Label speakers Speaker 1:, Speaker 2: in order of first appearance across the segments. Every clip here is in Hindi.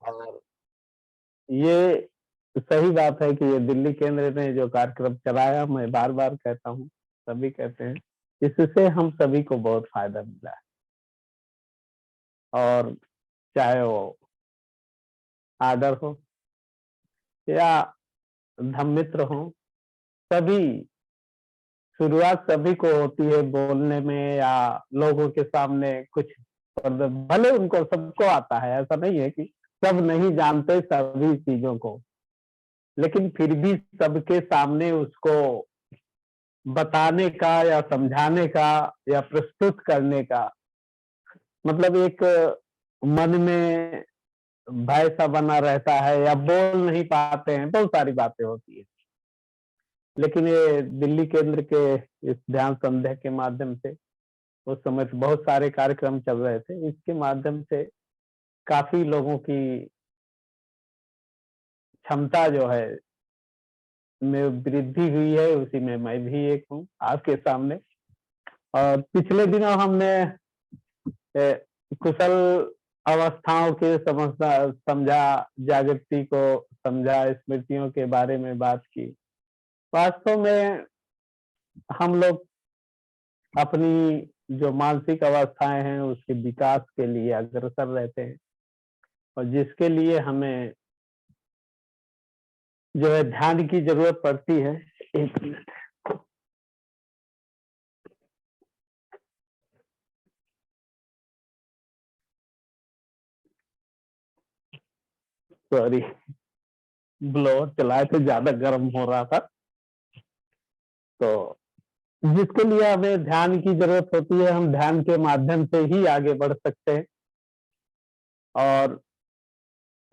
Speaker 1: और ये सही बात है कि ये दिल्ली केंद्र ने जो कार्यक्रम चलाया, मैं बार-बार कहता हूँ, सभी कहते हैं, इससे हम सभी को बहुत फ़ायदा मिला है। और चाहे वो आडर हो या धम्मित्र हो, सभी शुरुआत सभी को होती है बोलने में या लोगों के सामने कुछ भले उनको सबको आता है, ऐसा नहीं है कि सब नहीं जानते सभी चीज़ों को, लेकिन फिर भी सबके सामने उसको बताने का या समझाने का या प्रस्तुत करने का मतलब एक मन में भय सा बना रहता है या बोल नहीं पाते हैं, बहुत सारी बातें होती है। लेकिन ये दिल्ली केंद्र के इस ध्यान संध्या के माध्यम से उस समय तो बहुत सारे कार्यक्रम चल रहे थे, इसके माध्यम से काफ़ी लोगों की क्षमता जो है में वृद्धि हुई है, उसी में मैं भी एक हूँ आपके सामने। और पिछले दिनों हमने कुशल अवस्थाओं के समझा, जागृति को समझा, स्मृतियों के बारे में बात की। वास्तव में हम लोग अपनी जो मानसिक अवस्थाएं हैं उसके विकास के लिए अग्रसर रहते हैं और जिसके लिए हमें जो है ध्यान की जरूरत पड़ती है। एक मिनट, सॉरी, ब्लोअर चलाए थे, ज्यादा गर्म हो रहा था। तो जिसके लिए हमें ध्यान की जरूरत होती है, हम ध्यान के माध्यम से ही आगे बढ़ सकते हैं और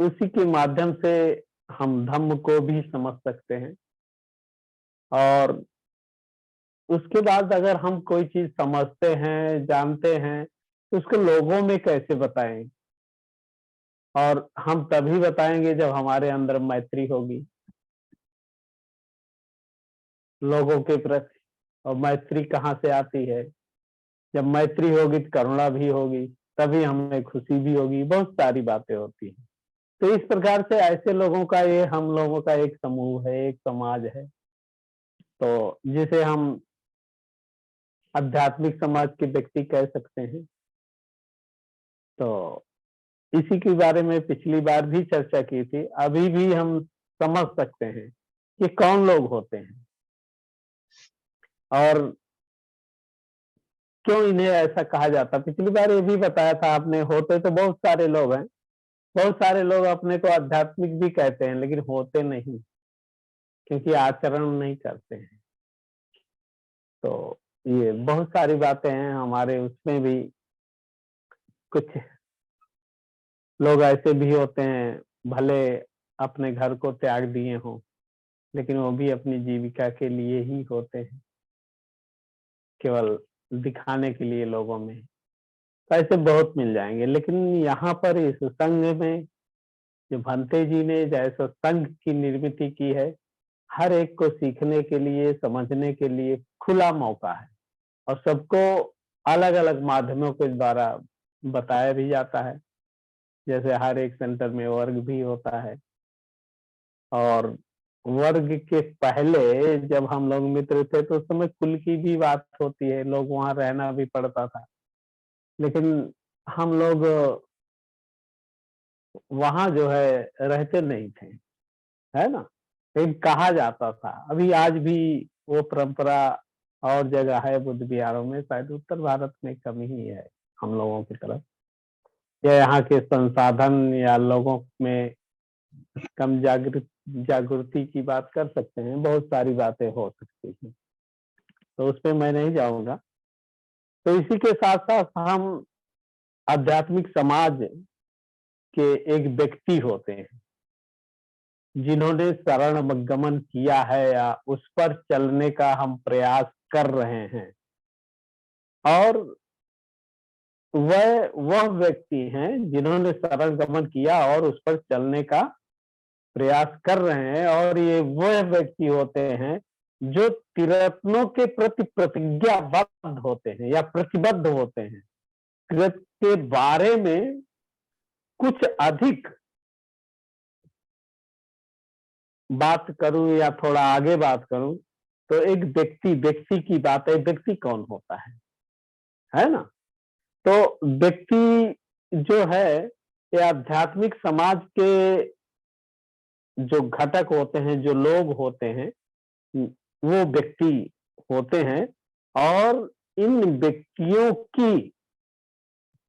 Speaker 1: उसी के माध्यम से हम धम्म को भी समझ सकते हैं। और उसके बाद अगर हम कोई चीज समझते हैं, जानते हैं, तो उसको लोगों में कैसे बताएं? और हम तभी बताएंगे जब हमारे अंदर मैत्री होगी लोगों के प्रति। और मैत्री कहाँ से आती है? जब मैत्री होगी तो करुणा भी होगी, तभी हमें खुशी भी होगी, बहुत सारी बातें होती हैं। तो इस प्रकार से ऐसे लोगों का ये हम लोगों का एक समूह है, एक समाज है, तो जिसे हम आध्यात्मिक समाज के व्यक्ति कह सकते हैं। तो इसी के बारे में पिछली बार भी चर्चा की थी, अभी भी हम समझ सकते हैं कि कौन लोग होते हैं और क्यों इन्हें ऐसा कहा जाता। पिछली बार ये भी बताया था आपने, होते तो बहुत सारे लोग हैं, बहुत सारे लोग अपने को आध्यात्मिक भी कहते हैं, लेकिन होते नहीं, क्योंकि आचरण नहीं करते हैं। तो ये बहुत सारी बातें हैं हमारे उसमें भी। कुछ लोग ऐसे भी होते हैं, भले अपने घर को त्याग दिए हों, लेकिन वो भी अपनी जीविका के लिए ही होते हैं, केवल दिखाने के लिए लोगों में। तो ऐसे बहुत मिल जाएंगे। लेकिन यहाँ पर इस संघ में जो भंते जी ने जैसा संघ की निर्मित की है, हर एक को सीखने के लिए, समझने के लिए खुला मौका है और सबको अलग अलग माध्यमों के द्वारा बताया भी जाता है। जैसे हर एक सेंटर में वर्ग भी होता है और वर्ग के पहले जब हम लोग मित्र थे तो उस समय कुल की भी बात होती है, लोग वहां रहना भी पड़ता था, लेकिन हम लोग वहां जो है रहते नहीं थे, है ना। लेकिन कहा जाता था। अभी आज भी वो परंपरा और जगह है, बुद्ध विहारों में, शायद उत्तर भारत में कम ही है हम लोगों की तरफ, या यहाँ के संसाधन या लोगों में कम जागृति की बात कर सकते हैं, बहुत सारी बातें हो सकती हैं, तो उसमें मैं नहीं जाऊंगा। तो इसी के साथ साथ हम आध्यात्मिक समाज के एक व्यक्ति होते हैं जिन्होंने शरण गमन किया है या उस पर चलने का हम प्रयास कर रहे हैं। और वह व्यक्ति हैं जिन्होंने शरण गमन किया और उस पर चलने का प्रयास कर रहे हैं। और ये वह व्यक्ति होते हैं जो त्रिरत्नों के प्रति प्रतिज्ञाबद्ध होते हैं या प्रतिबद्ध होते हैं, कृत के बारे में कुछ अधिक बात करूं या थोड़ा आगे बात करूं तो एक व्यक्ति की बात है। व्यक्ति कौन होता है ना? तो व्यक्ति जो है ये आध्यात्मिक समाज के जो घटक होते हैं, जो लोग होते हैं, वो व्यक्ति होते हैं। और इन व्यक्तियों की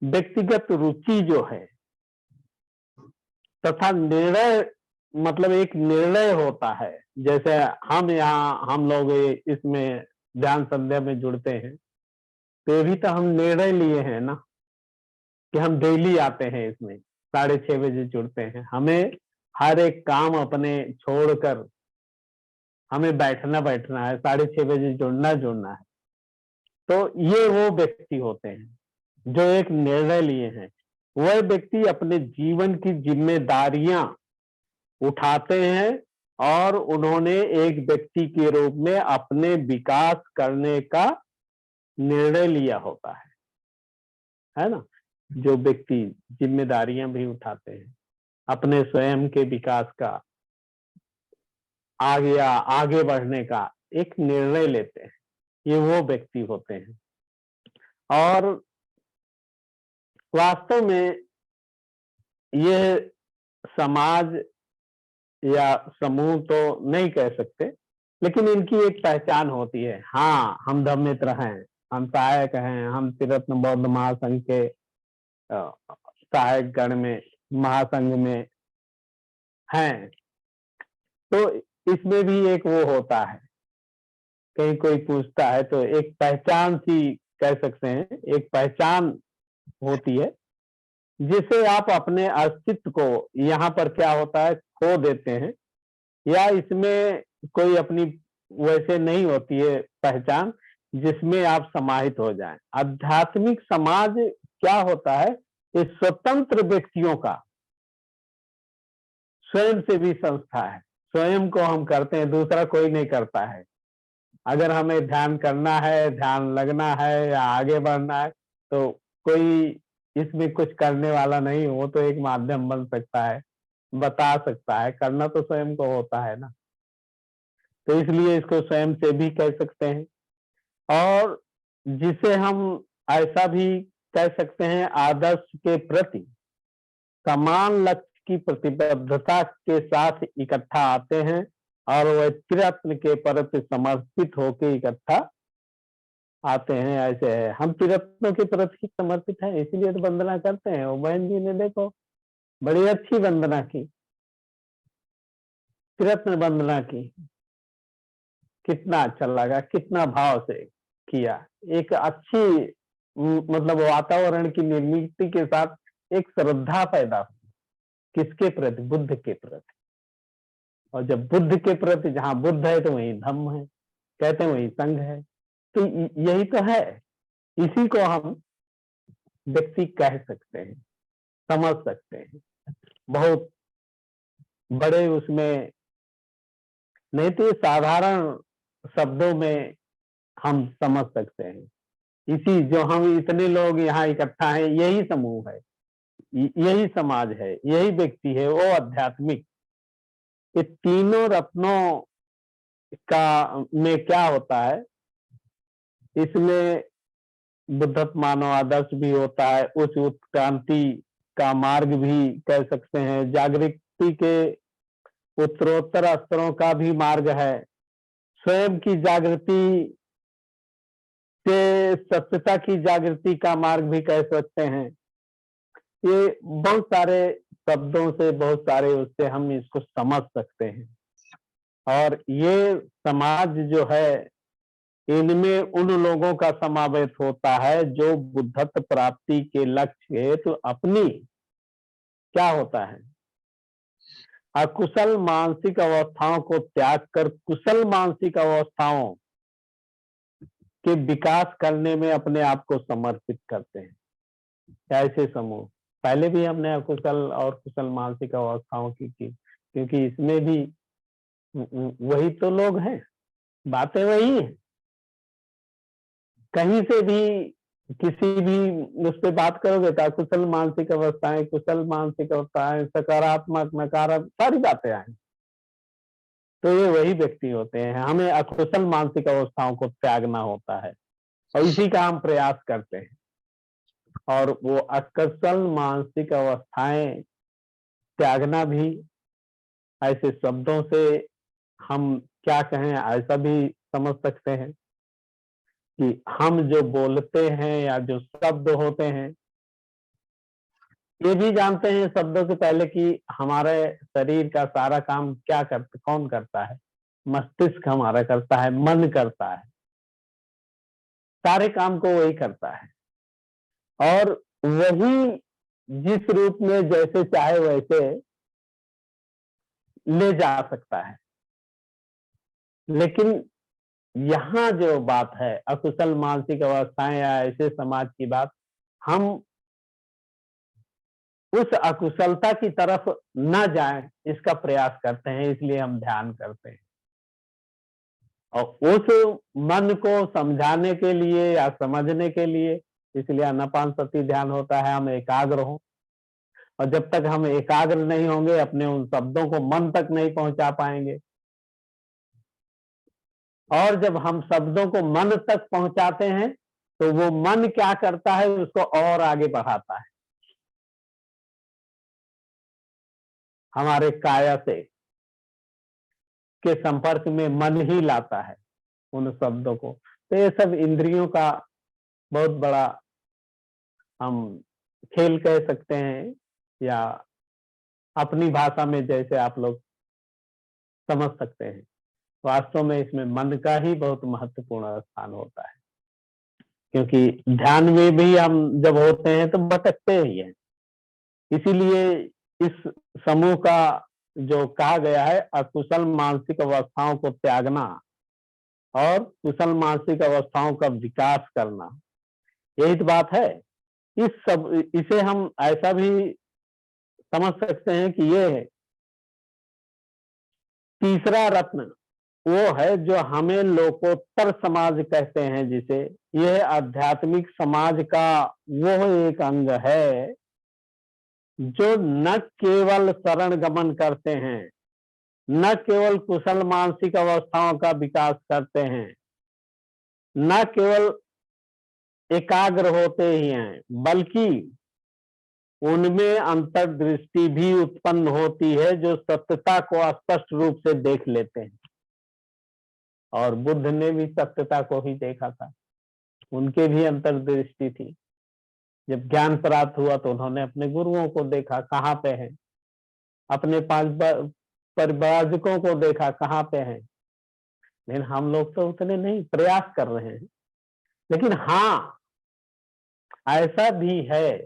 Speaker 1: व्यक्तिगत रुचि जो है तथा निर्णय, मतलब एक निर्णय होता है। जैसे हम लोग इसमें ध्यान संध्या में जुड़ते हैं तो ये भी तो हम निर्णय लिए हैं ना कि हम डेली आते हैं, इसमें 6:30 बजे जुड़ते हैं। हमें हर एक काम अपने छोड़कर हमें बैठना है, 6:30 बजे जुड़ना है। तो ये वो व्यक्ति होते हैं जो एक निर्णय लिए हैं। वह व्यक्ति अपने जीवन की जिम्मेदारियां उठाते हैं और उन्होंने एक व्यक्ति के रूप में अपने विकास करने का निर्णय लिया होता है ना? जो व्यक्ति जिम्मेदारियां भी उठाते हैं अपने स्वयं के विकास का, आगे बढ़ने का एक निर्णय लेते हैं, ये वो व्यक्ति होते हैं। और वास्तव में ये समाज या समूह तो नहीं कह सकते, लेकिन इनकी एक पहचान होती है। हाँ, हम धम्म मित्र हैं, हम सहायक हैं, हम त्रिरत्न बौद्ध महासंघ के सहायक गण में, महासंघ में हैं। तो इसमें भी एक वो होता है, कहीं कोई पूछता है तो एक पहचान सी कह सकते हैं, एक पहचान होती है जिसे आप अपने अस्तित्व को यहाँ पर क्या होता है खो देते हैं, या इसमें कोई अपनी वैसे नहीं होती है पहचान जिसमें आप समाहित हो जाएं। आध्यात्मिक समाज क्या होता है? ये स्वतंत्र व्यक्तियों का स्वयं सेवी संस्था है। स्वयं को हम करते हैं, दूसरा कोई नहीं करता है। अगर हमें ध्यान करना है, ध्यान लगना है या आगे बढ़ना है तो कोई इसमें कुछ करने वाला नहीं, वो तो एक माध्यम बन सकता है, बता सकता है, करना तो स्वयं को होता है ना। तो इसलिए इसको स्वयं से भी कह सकते हैं। और जिसे हम ऐसा भी कह सकते हैं, आदर्श के प्रति समान लक्ष्य की प्रतिबद्धता के साथ इकट्ठा आते हैं और वह त्रिरत्न के प्रति समर्पित होकर इकट्ठा आते हैं। ऐसे है, हम त्रिरत्नों के प्रति समर्पित हैं, इसीलिए तो वंदना करते हैं। वो बहन जी ने देखो बड़ी अच्छी वंदना की, त्रिरत्न वंदना की, कितना अच्छा लगा, कितना भाव से किया। एक अच्छी मतलब वातावरण की निर्मित के साथ एक श्रद्धा पैदा हुई। किसके प्रति? बुद्ध के प्रति। और जब बुद्ध के प्रति, जहां बुद्ध है तो वहीं धम्म है, कहते हैं वहीं संघ है। तो यही तो है, इसी को हम व्यक्ति कह सकते हैं, समझ सकते हैं। बहुत बड़े उसमें नहीं तो साधारण शब्दों में हम समझ सकते हैं। इसी जो हम इतने लोग यहाँ इकट्ठा हैं, यही समूह है, यही समाज है, यही व्यक्ति है, वो आध्यात्मिक। ये तीनों रत्नों का में क्या होता है, इसमें बुद्धत्व मानव आदर्श भी होता है, उच्च उत्क्रांति का मार्ग भी कह सकते हैं, जागृति के उत्तरोत्तर स्तरों का भी मार्ग है, स्वयं की जागृति से सत्यता की जागृति का मार्ग भी कह सकते हैं। ये बहुत सारे शब्दों से, बहुत सारे उससे हम इसको समझ सकते हैं। और ये समाज जो है, इनमें उन लोगों का समावेश होता है जो बुद्धत्व प्राप्ति के लक्ष्य हेतु अपनी क्या होता है, अकुशल मानसिक अवस्थाओं को त्याग कर कुशल मानसिक अवस्थाओं के विकास करने में अपने आप को समर्पित करते हैं। ऐसे समूह पहले भी हमने अकुशल और कुशल मानसिक अवस्थाओं की क्योंकि इसमें भी वही तो लोग हैं, बातें वही है। कहीं से भी किसी भी उस पर बात करोगे तो कुशल मानसिक अवस्थाएं, कुशल मानसिक अवस्थाएं, सकारात्मक, नकारात्मक, सारी बातें आए। तो ये वही व्यक्ति होते हैं। हमें अकुशल मानसिक अवस्थाओं को त्यागना होता है और इसी का हम प्रयास करते हैं। और वो अकुशल मानसिक अवस्थाएं त्यागना भी ऐसे शब्दों से हम क्या कहें, ऐसा भी समझ सकते हैं कि हम जो बोलते हैं या जो शब्द होते हैं, ये भी जानते हैं शब्दों से पहले कि हमारे शरीर का सारा काम कौन करता है? मस्तिष्क हमारा करता है, मन करता है, सारे काम को वही करता है। और वही जिस रूप में जैसे चाहे वैसे ले जा सकता है। लेकिन यहाँ जो बात है अकुशल मानसिक अवस्थाएं या ऐसे समाज की बात, हम उस अकुशलता की तरफ न जाएं इसका प्रयास करते हैं, इसलिए हम ध्यान करते हैं। और उस मन को समझाने के लिए या समझने के लिए इसलिए आनापानसति ध्यान होता है, हम एकाग्र हों। और जब तक हम एकाग्र नहीं होंगे, अपने उन शब्दों को मन तक नहीं पहुंचा पाएंगे। और जब हम शब्दों को मन तक पहुंचाते हैं तो वो मन क्या करता है, उसको और आगे बढ़ाता है। हमारे काया से के संपर्क में मन ही लाता है उन शब्दों को। तो ये सब इंद्रियों का बहुत बड़ा हम खेल कह सकते हैं, या अपनी भाषा में जैसे आप लोग समझ सकते हैं। वास्तव में इसमें मन का ही बहुत महत्वपूर्ण स्थान होता है, क्योंकि ध्यान में भी हम जब होते हैं तो भटकते ही हैं। इसीलिए इस समूह का जो कहा गया है अकुशल मानसिक अवस्थाओं को त्यागना और कुशल मानसिक अवस्थाओं का विकास करना, यही तो बात है। इसे हम ऐसा भी समझ सकते हैं कि ये तीसरा रत्न वो है जो हमें लोकोत्तर समाज कहते हैं, जिसे यह आध्यात्मिक समाज का वो एक अंग है जो न केवल शरण गमन करते हैं, न केवल कुशल मानसिक अवस्थाओं का विकास करते हैं, न केवल एकाग्र होते ही हैं, बल्कि उनमें अंतर्दृष्टि भी उत्पन्न होती है जो सत्यता को स्पष्ट रूप से देख लेते हैं। और बुद्ध ने भी सत्यता को ही देखा था, उनके भी अंतर्दृष्टि थी। जब ज्ञान प्राप्त हुआ तो उन्होंने अपने गुरुओं को देखा कहाँ पे हैं, अपने 5 परिव्राजकों को देखा कहाँ पे हैं। लेकिन हम लोग तो उतने नहीं प्रयास कर रहे हैं। लेकिन हाँ, ऐसा भी है,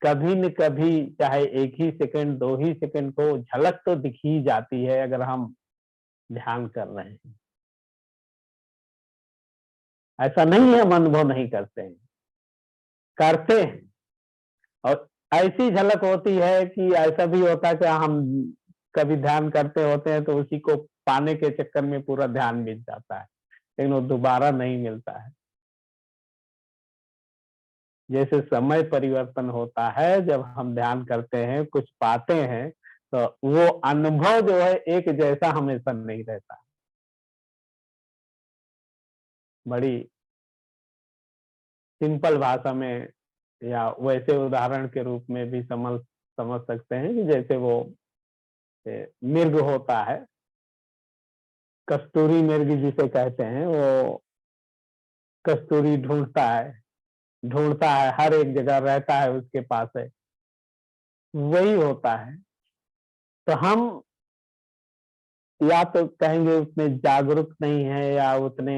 Speaker 1: कभी न कभी चाहे 1 ही सेकंड 2 ही सेकंड को झलक तो दिख ही जाती है अगर हम ध्यान कर रहे हैं। ऐसा नहीं है हम अनुभव नहीं करते हैं, करते हैं। और ऐसी झलक होती है कि ऐसा भी होता है कि हम कभी ध्यान करते होते हैं तो उसी को पाने के चक्कर में पूरा ध्यान मिट जाता है, लेकिन वो दोबारा नहीं मिलता है। जैसे समय परिवर्तन होता है, जब हम ध्यान करते हैं कुछ पाते हैं तो वो अनुभव जो है एक जैसा हमेशा नहीं रहता। बड़ी सिंपल भाषा में या वैसे उदाहरण के रूप में भी समझ सकते हैं कि जैसे वो मृग होता है, कस्तूरी मृग जिसे कहते हैं, वो कस्तूरी ढूंढता है हर एक जगह रहता है, उसके पास है, वही होता है। तो हम या तो कहेंगे उतने जागरूक नहीं है या उतने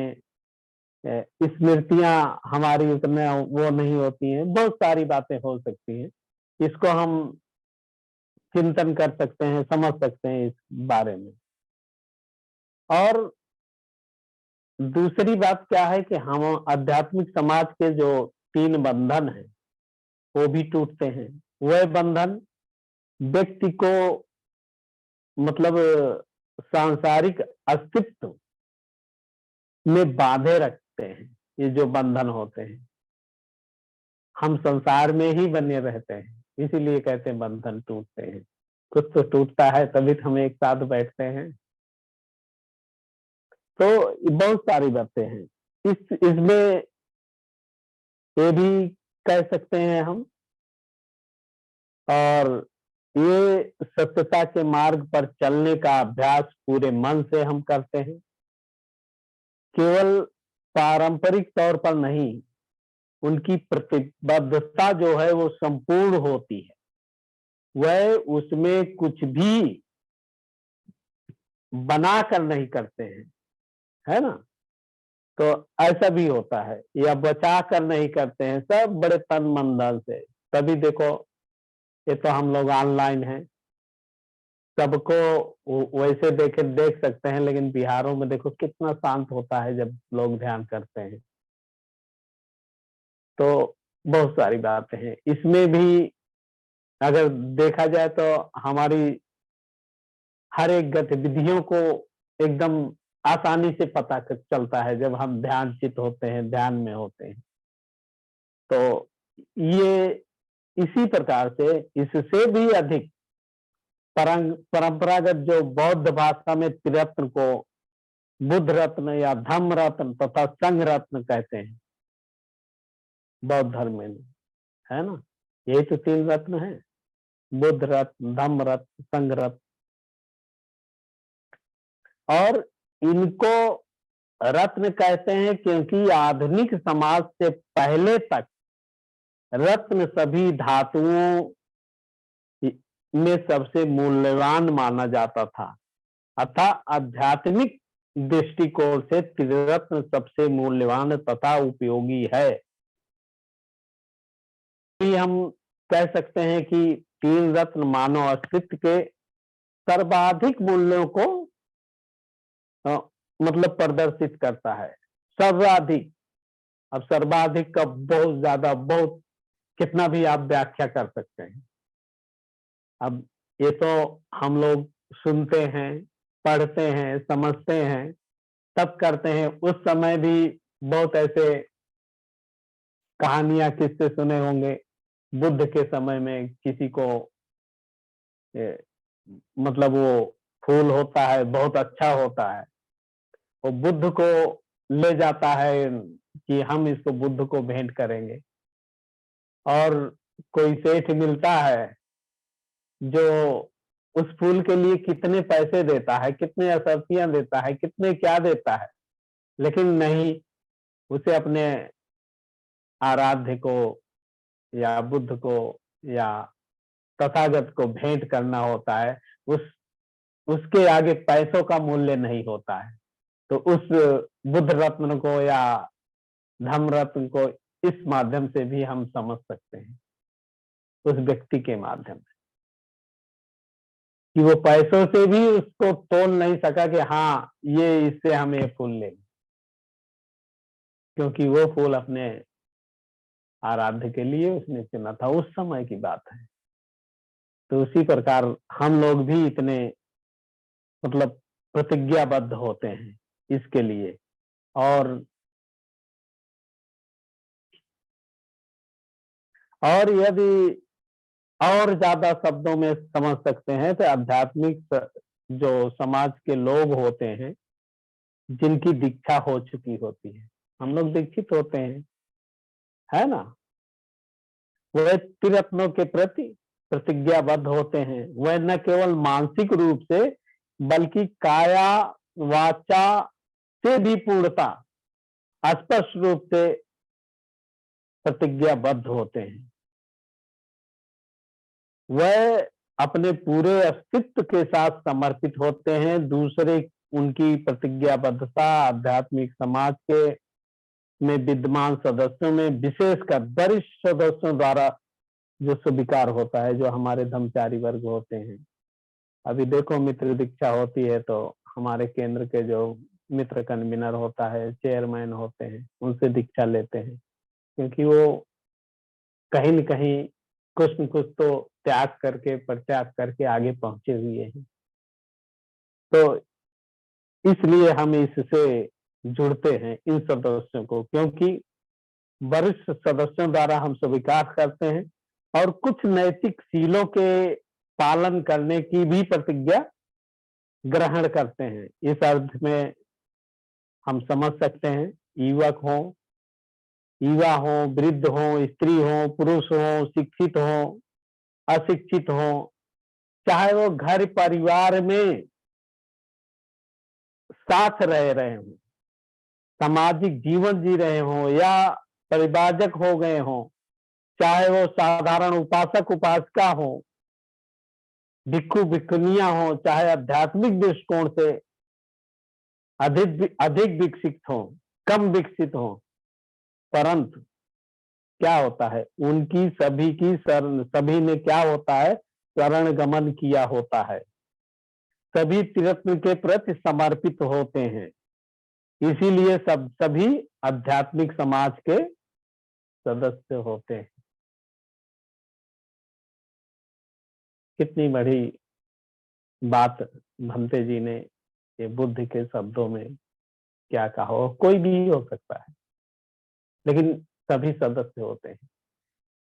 Speaker 1: स्मृतियां हमारी उतने वो नहीं होती हैं, बहुत सारी बातें हो सकती हैं। इसको हम चिंतन कर सकते हैं, समझ सकते हैं इस बारे में। और दूसरी बात क्या है कि हम आध्यात्मिक समाज के जो 3 बंधन हैं वो भी टूटते हैं। वह बंधन व्यक्ति को मतलब सांसारिक अस्तित्व में बांधे रखते हैं। ये जो बंधन होते हैं, हम संसार में ही बने रहते हैं, इसीलिए कहते हैं बंधन टूटते हैं। कुछ तो टूटता है, तभी तो हम एक साथ बैठते हैं। तो बहुत सारी बातें हैं इसमें, ये भी कह सकते हैं हम। और ये सत्यता के मार्ग पर चलने का अभ्यास पूरे मन से हम करते हैं, केवल पारंपरिक तौर पर नहीं, उनकी प्रतिबद्धता जो है वो संपूर्ण होती है, वह उसमें कुछ भी बनाकर नहीं करते हैं, है ना। तो ऐसा भी होता है, या बचा कर नहीं करते हैं, सब बड़े तन मन धन से। तभी देखो, ये तो हम लोग ऑनलाइन हैं, सबको वैसे देख सकते हैं, लेकिन बिहारों में देखो कितना शांत होता है जब लोग ध्यान करते हैं। तो बहुत सारी बातें हैं इसमें भी, अगर देखा जाए तो हमारी हर एक गतिविधियों को एकदम आसानी से पता चलता है जब हम ध्यानचित होते हैं, ध्यान में होते हैं। तो ये इसी प्रकार से, इससे भी अधिक परंपरागत जो बौद्ध भाषा में त्रिरत्न को बुद्ध रत्न या धम्म रत्न तथा संघ रत्न कहते हैं बौद्ध धर्म में, है ना। यही तो 3 रत्न है, बुद्ध रत्न, धम्म रत्न, संघ रत्न। और इनको रत्न कहते हैं क्योंकि आधुनिक समाज से पहले तक रत्न सभी धातुओं में सबसे मूल्यवान माना जाता था, अतः आध्यात्मिक दृष्टिकोण से त्रिरत्न सबसे मूल्यवान तथा उपयोगी है। हम कह सकते हैं कि 3 रत्न मानव अस्तित्व के सर्वाधिक मूल्यों को मतलब प्रदर्शित करता है, सर्वाधिक। अब सर्वाधिक का बहुत ज्यादा, बहुत कितना भी आप व्याख्या कर सकते हैं। अब ये तो हम लोग सुनते हैं, पढ़ते हैं, समझते हैं, तब करते हैं। उस समय भी बहुत ऐसे कहानियां, किससे सुने होंगे, बुद्ध के समय में किसी को मतलब वो फूल होता है, बहुत अच्छा होता है, वो बुद्ध को ले जाता है कि हम इसको बुद्ध को भेंट करेंगे। और कोई सेठ मिलता है जो उस फूल के लिए कितने पैसे देता है, कितने असर्फियां देता है, कितने क्या देता है, लेकिन नहीं, उसे अपने आराध्य को या बुद्ध को या तथागत को भेंट करना होता है। उसके आगे पैसों का मूल्य नहीं होता है। तो उस बुद्ध रत्न को या धम्म रत्न को इस माध्यम से भी हम समझ सकते हैं, उस व्यक्ति के माध्यम से, कि वो पैसों से भी उसको तोल नहीं सका कि हाँ ये इससे हम ये फूल लेंगे, क्योंकि वो फूल अपने आराध्य के लिए उसने चुना था। उस समय की बात है। तो उसी प्रकार हम लोग भी इतने मतलब प्रतिज्ञाबद्ध होते हैं इसके लिए। और यदि और ज्यादा शब्दों में समझ सकते हैं तो आध्यात्मिक जो समाज के लोग होते हैं, जिनकी दीक्षा हो चुकी होती है, हम लोग दीक्षित होते हैं, है ना, वह त्रिरत्नों के प्रति प्रतिज्ञाबद्ध होते हैं। वह न केवल मानसिक रूप से बल्कि काया वाचा से भी पूर्णता स्पष्ट रूप से प्रतिज्ञाबद्ध होते हैं। वह अपने पूरे अस्तित्व के साथ समर्पित होते हैं। दूसरे उनकी प्रतिज्ञाबद्धता आध्यात्मिक समाज के में विद्यमान सदस्यों में, विशेषकर वरिष्ठ सदस्यों द्वारा जो स्वीकार होता है, जो हमारे धर्मचारी वर्ग होते हैं। अभी देखो, मित्र दीक्षा होती है तो हमारे केंद्र के जो मित्र कन्वीनर होता है, चेयरमैन होते हैं, उनसे दीक्षा लेते हैं, क्योंकि वो कहीं न कहीं कुछ न कुछ तो त्याग करके, परित्याग करके आगे पहुंचे हुए हैं। तो इसलिए हम इससे जुड़ते हैं, इन सदस्यों को, क्योंकि वरिष्ठ सदस्यों द्वारा हम स्वीकार करते हैं और कुछ नैतिक सीलों के पालन करने की भी प्रतिज्ञा ग्रहण करते हैं। इस अर्थ में हम समझ सकते हैं। युवक हो, युवा हो, वृद्ध हो, स्त्री हो, पुरुष हो, शिक्षित हो, अशिक्षित हो, चाहे वो घर परिवार में साथ रह रहे हों, सामाजिक जीवन जी रहे हों या परिवारजक हो गए हों, चाहे वो साधारण उपासक उपासिका हो, भिक्षु भिक्षुनियां हो, चाहे आध्यात्मिक दृष्टिकोण से अधिक अधिक विकसित हो, कम विकसित हो, परंतु क्या होता है, उनकी सभी की शरण, सभी ने क्या होता है, शरण गमन किया होता है, सभी तीर्थ के प्रति समर्पित होते हैं। इसीलिए सभी आध्यात्मिक समाज के सदस्य होते हैं। कितनी बड़ी बात भंते जी ने ये बुद्ध के शब्दों में क्या कहा हो, कोई भी हो सकता है, लेकिन सभी सदस्य होते हैं।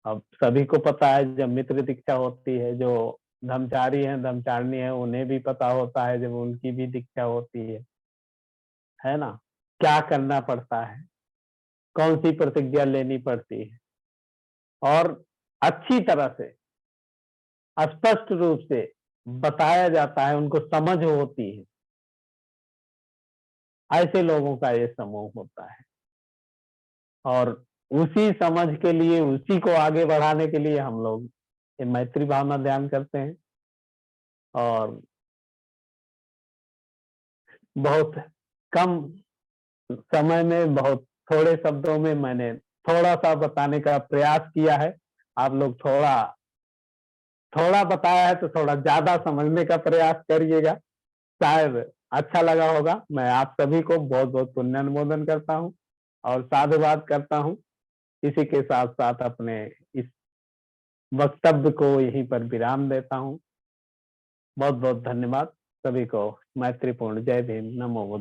Speaker 1: अब सभी को पता है जब मित्र दीक्षा होती है, जो धर्मचारी हैं, धर्मचारिणी है, उन्हें भी पता होता है जब उनकी भी दीक्षा होती है ना, क्या करना पड़ता है, कौन सी प्रतिज्ञा लेनी पड़ती है, और अच्छी तरह से स्पष्ट रूप से बताया जाता है, उनको समझ होती है। ऐसे लोगों का ये समूह होता है, और उसी समझ के लिए, उसी को आगे बढ़ाने के लिए हम लोग ये मैत्री भावना ध्यान करते हैं। और बहुत कम समय में, बहुत थोड़े शब्दों में मैंने थोड़ा सा बताने का प्रयास किया है। आप लोग थोड़ा थोड़ा बताया है तो थोड़ा ज्यादा समझने का प्रयास करिएगा, शायद अच्छा लगा होगा। मैं आप सभी को बहुत बहुत पुण्यानुमोदन करता हूँ और साधुवाद करता हूँ। इसी के साथ साथ अपने इस वक्तव्य को यहीं पर विराम देता हूँ। बहुत बहुत धन्यवाद सभी को। मैत्रीपूर्ण जय भीम, नमो बुद्ध।